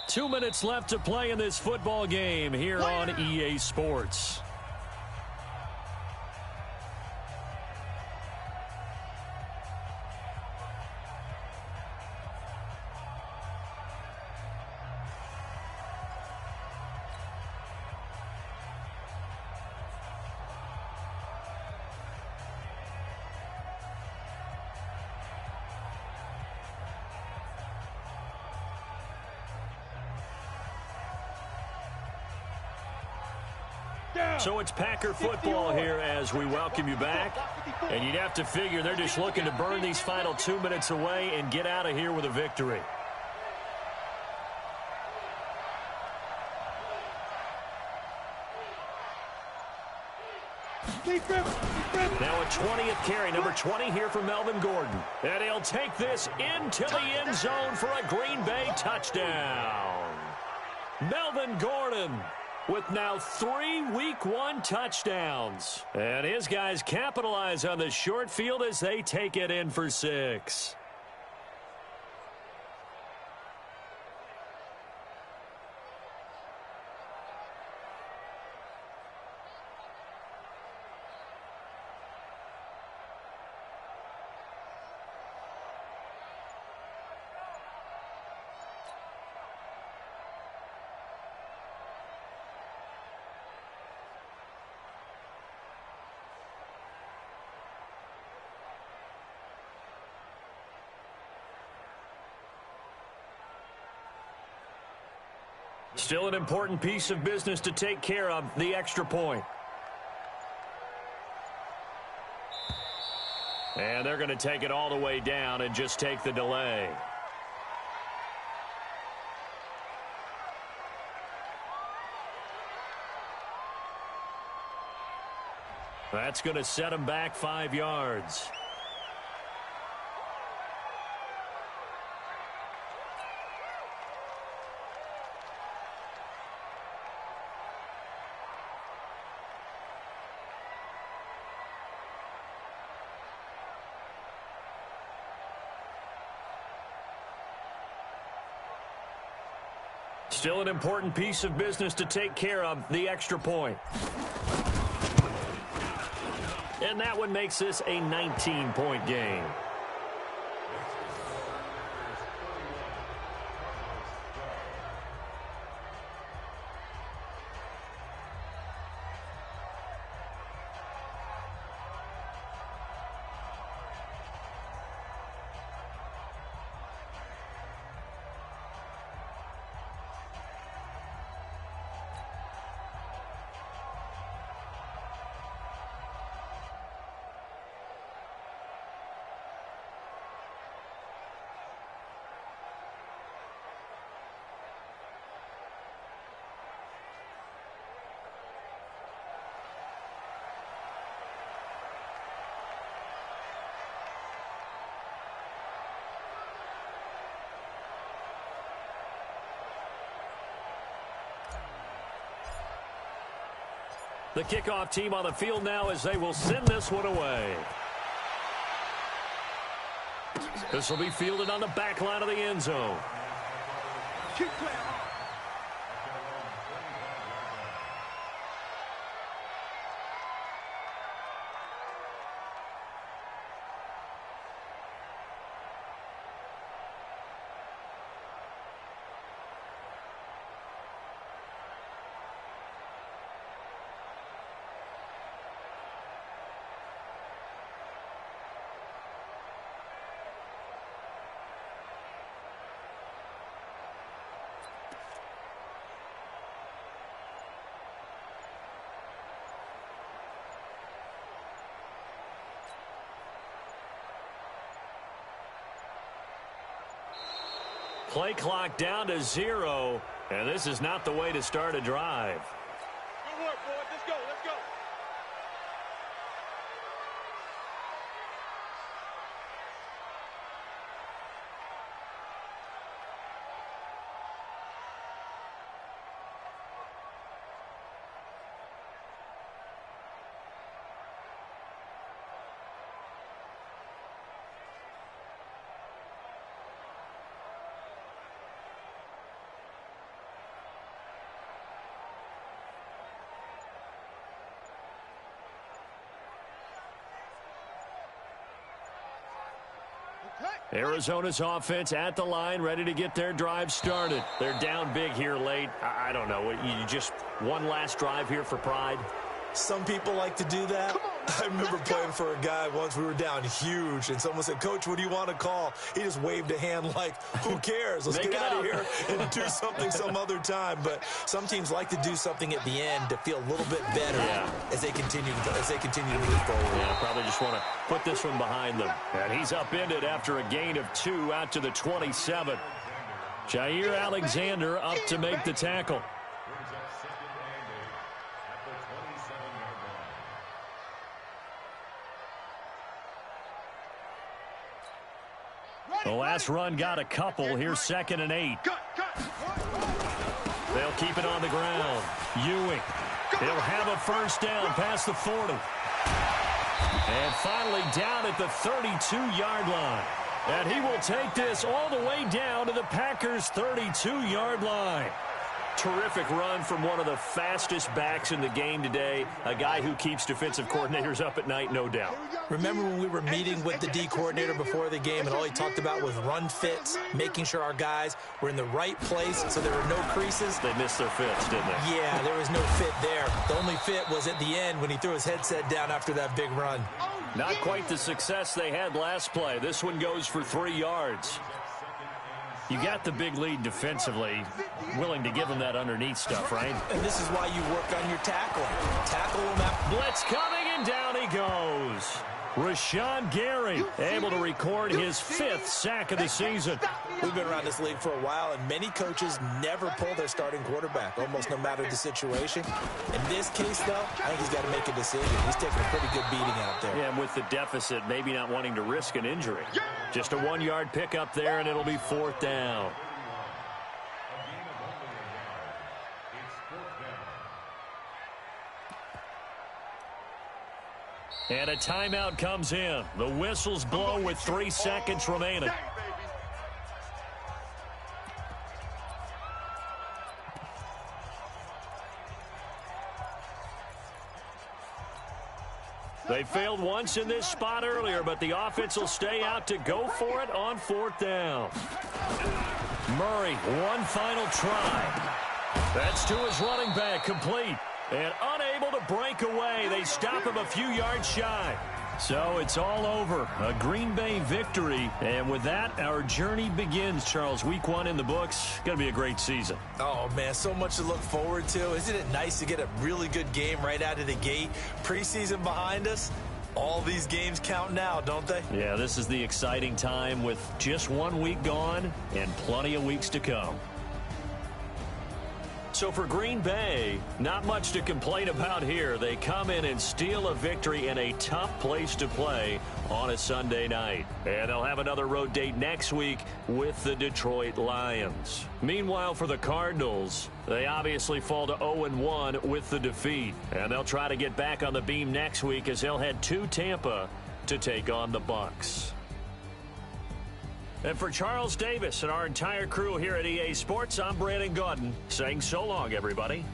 [SPEAKER 1] Two minutes left to play in this football game here on EA Sports. So it's Packer football here as we welcome you back. And you'd have to figure they're just looking to burn these final 2 minutes away and get out of here with a victory. Now a 20th carry, number 20 here for Melvin Gordon. And he'll take this into the end zone for a Green Bay touchdown. Melvin Gordon with now 3 Week 1 touchdowns. And his guys capitalize on the short field as they take it in for 6. Still an important piece of business to take care of, the extra point. And they're going to take it all the way down and just take the delay. That's going to set them back 5 yards. Still an important piece of business to take care of, the extra point. And that one makes this a 19-point game. The kickoff team on the field now as they will send this one away. This will be fielded on the back line of the end zone.
[SPEAKER 2] Keep playing hard.
[SPEAKER 1] Play clock down to 0, and this is not the way to start a drive.
[SPEAKER 2] Good work, boys. Let's go. Let's go.
[SPEAKER 1] Arizona's offense at the line, ready to get their drive started. They're down big here late. I don't know. You just one last drive here for pride?
[SPEAKER 4] Some people like to do that. I remember playing for a guy once. We were down huge, and someone said, "Coach, what do you want to call?" He just waved a hand like, "Who cares? Let's get out of here and do something some other time." But some teams like to do something at the end to feel a little bit better as they continue to move forward.
[SPEAKER 1] Yeah, probably just want to put this one behind them. And he's upended after a gain of 2 out to the 27. Jair Alexander up to make the tackle. The last run got a couple. Here's 2nd and 8. They'll keep it on the ground. Ewing. He'll have a first down past the 40. And finally down at the 32-yard line. And he will take this all the way down to the Packers' 32-yard line. Terrific run from one of the fastest backs in the game today. A guy who keeps defensive coordinators up at night, no doubt.
[SPEAKER 4] Remember when we were meeting with the D coordinator before the game, and all he talked about was run fits, making sure our guys were in the right place so there were no creases?
[SPEAKER 1] They missed their fits, didn't they?
[SPEAKER 4] Yeah, there was no fit there. The only fit was at the end when he threw his headset down after that big run.
[SPEAKER 1] Not quite the success they had last play. This one goes for 3 yards. You got the big lead defensively, willing to give them that underneath stuff, right?
[SPEAKER 4] And this is why you work on your tackling. Tackle them out.
[SPEAKER 1] Blitz coming, and down he goes. Rashawn Gary able to record his 5th sack of the season.
[SPEAKER 4] We've been around this league for a while, and many coaches never pull their starting quarterback, almost no matter the situation. In this case, though, I think he's got to make a decision. He's taking a pretty good beating out there.
[SPEAKER 1] Yeah, and with the deficit, maybe not wanting to risk an injury. Just a 1-yard pickup there, and it'll be 4th down. And a timeout comes in. The whistles blow with 3 seconds remaining. They failed once in this spot earlier, but the offense will stay out to go for it on 4th down. Murray, one final try. That's to his running back, complete. And unable to break away. They stop him a few yards shy. So it's all over. A Green Bay victory. And with that, our journey begins, Charles. Week 1 in the books. Going to be a great season.
[SPEAKER 4] Oh, man, so much to look forward to. Isn't it nice to get a really good game right out of the gate? Preseason behind us. All these games count now, don't they?
[SPEAKER 1] Yeah, this is the exciting time with just 1 week gone and plenty of weeks to come. So for Green Bay, not much to complain about here. They come in and steal a victory in a tough place to play on a Sunday night. And they'll have another road date next week with the Detroit Lions. Meanwhile, for the Cardinals, they obviously fall to 0-1 with the defeat. And they'll try to get back on the beam next week as they'll head to Tampa to take on the Bucs. And for Charles Davis and our entire crew here at EA Sports, I'm Brandon Gaudin saying so long, everybody.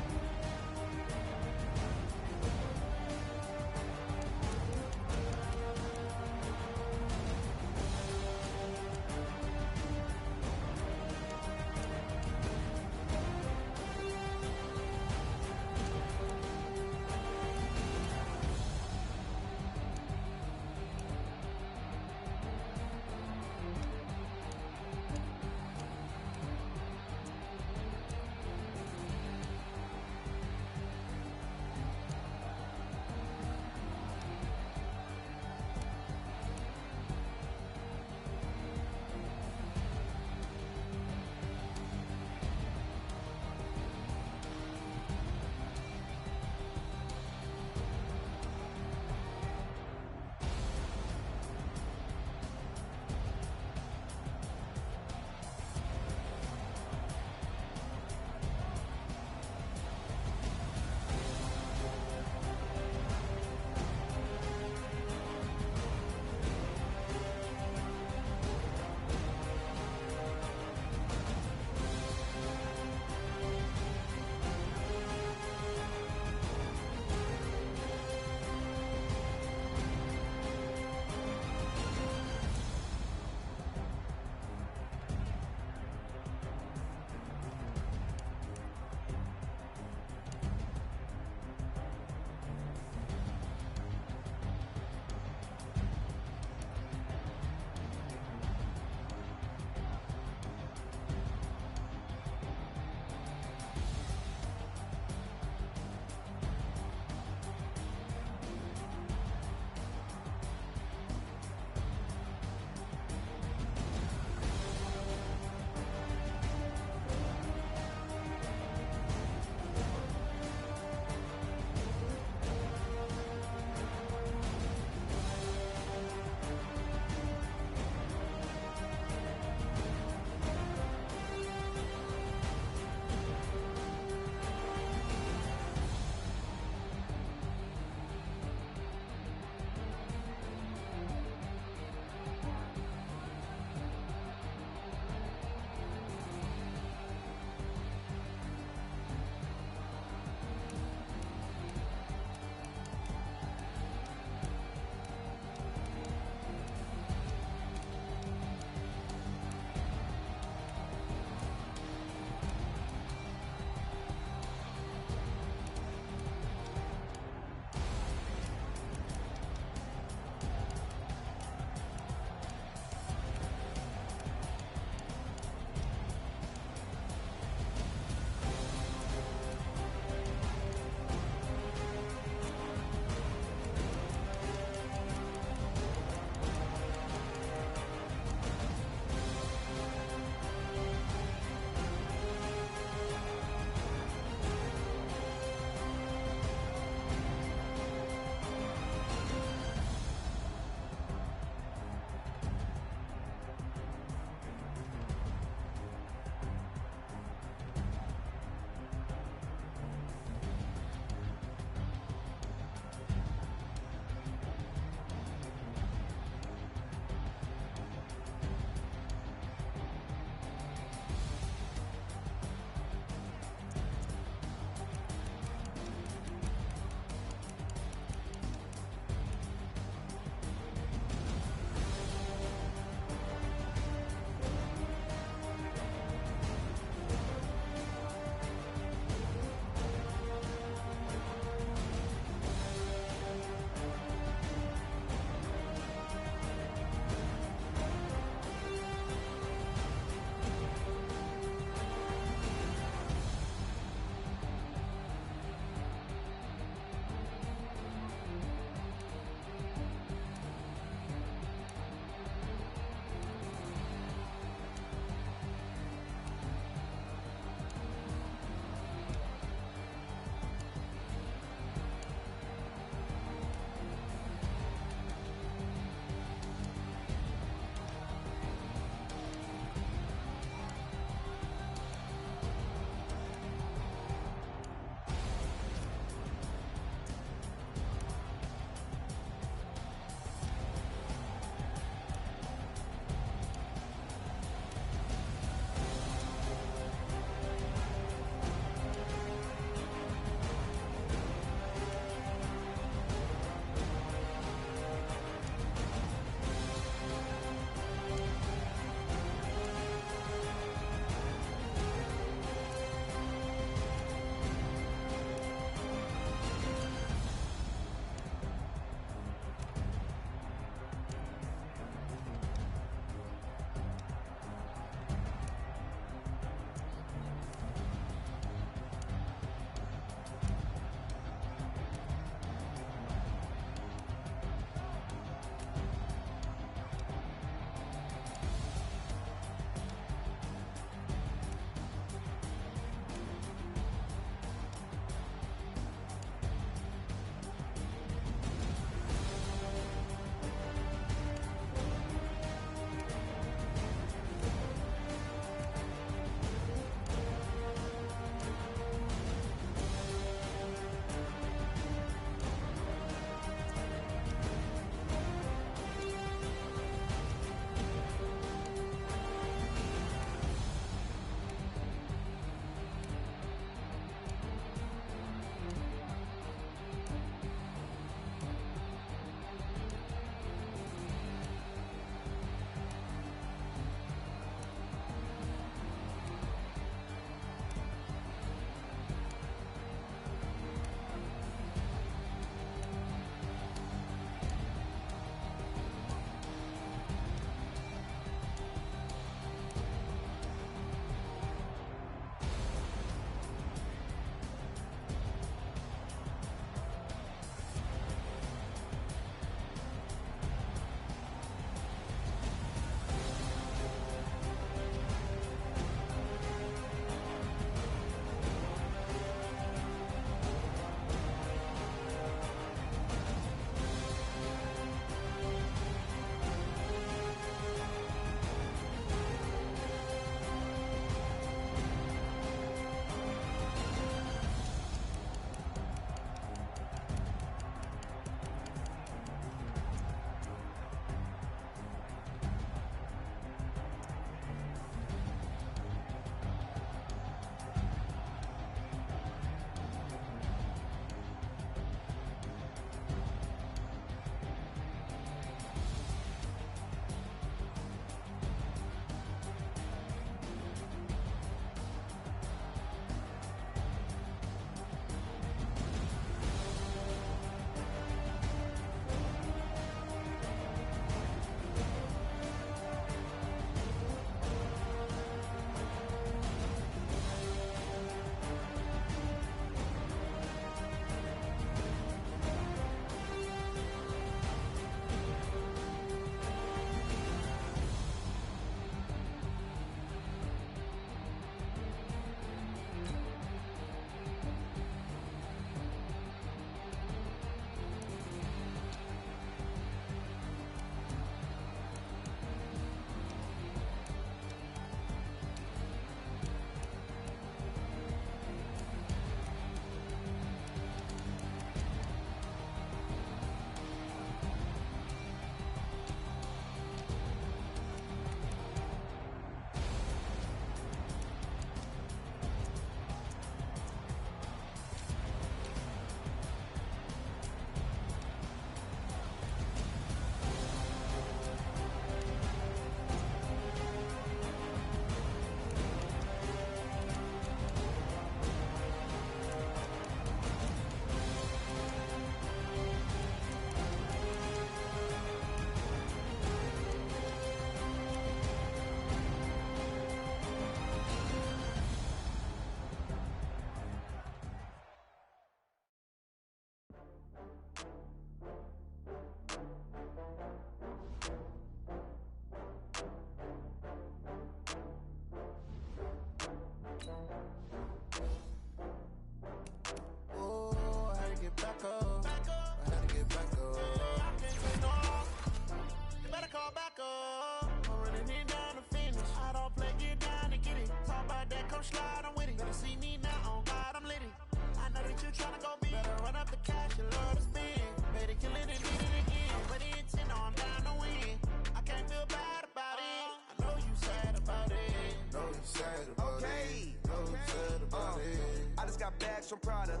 [SPEAKER 7] some Prada.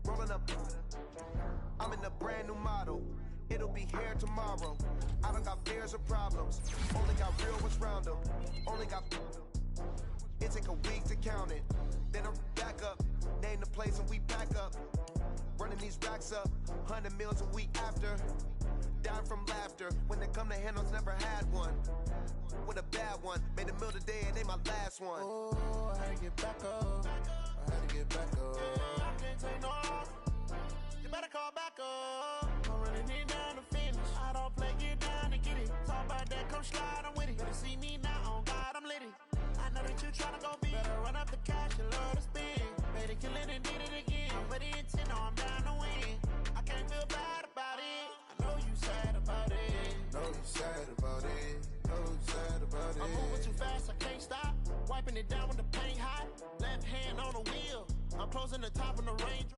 [SPEAKER 7] Rolling up, I'm in a brand new model. It'll be here tomorrow. I don't got fears or problems. Only got real ones round them. Only got. It take a week to count it. Then I'm back up. Name the place and we back up. Running these racks up. 100 meals a week after. Dying from laughter. When they come to handles, never had one. With a bad one. Made a meal today and they my last one.
[SPEAKER 8] Oh, I had to get back up. I had to get back up. I can't take no. You better call back up. I'm running it down to finish. I don't play, get down to get it. Talk about that, come slide, I'm with it. Better see me now, on God, I'm lit it. I know that you tryna go big. Better run up the cash and love to spend. Better kill it and did it again. I'm with the intent, no, I'm down to win. I can't feel bad about it. I know you sad about it.
[SPEAKER 7] Know you sad about it. Know you sad about it.
[SPEAKER 8] I'm moving too fast, I can't stop. Wiping it down with the paint hot. Left hand on the wheel. I'm closing the top of the range.